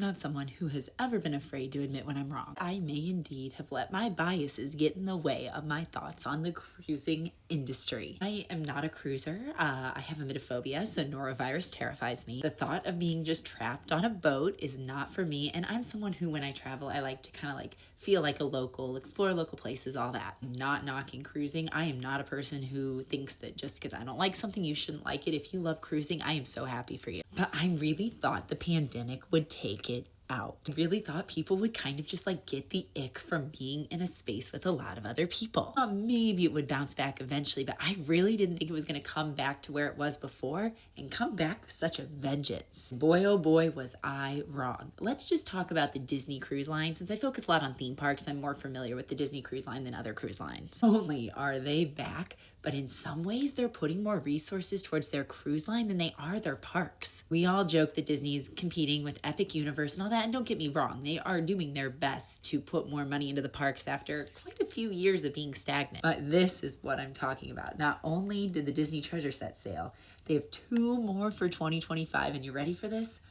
not someone who has ever been afraid to admit when I'm wrong. I may indeed have let my biases get in the way of my thoughts on the cruising industry. I am not a cruiser. I have emetophobia, so norovirus terrifies me. The thought of being just trapped on a boat is not for me, and I'm someone who, when I travel, I like to kind of like feel like a local, explore local places, all that. Not knocking cruising. I am not a person who thinks that just because I don't like something, you shouldn't like it. If you love cruising, I am so happy for you. But I really thought the pandemic would take it out. I really thought people would kind of just like get the ick from being in a space with a lot of other people. Maybe it would bounce back eventually, but I really didn't think it was going to come back to where it was before and come back with such a vengeance. Boy, oh boy, was I wrong. Let's just talk about the Disney Cruise Line. Since I focus a lot on theme parks, I'm more familiar with the Disney Cruise Line than other cruise lines. Not only are they back, but in some ways they're putting more resources towards their cruise line than they are their parks. We all joke that Disney's competing with Epic Universe and all that, and don't get me wrong, they are doing their best to put more money into the parks after quite a few years of being stagnant. But this is what I'm talking about. Not only did the Disney Treasure Set sale, they have 2 more for 2025, and you ready for this?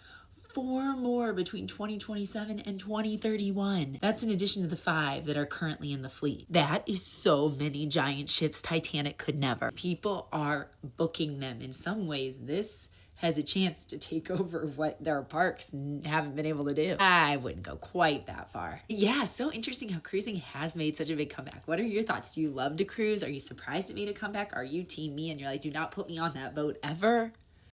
4 more between 2027 and 2031. That's in addition to the 5 that are currently in the fleet. That is so many giant ships Titanic could never. People are booking them. In some ways, this has a chance to take over what their parks haven't been able to do. I wouldn't go quite that far. Yeah, so interesting how cruising has made such a big comeback. What are your thoughts? Do you love to cruise? Are you surprised it made a comeback? Are you team me and you're like, do not put me on that boat ever?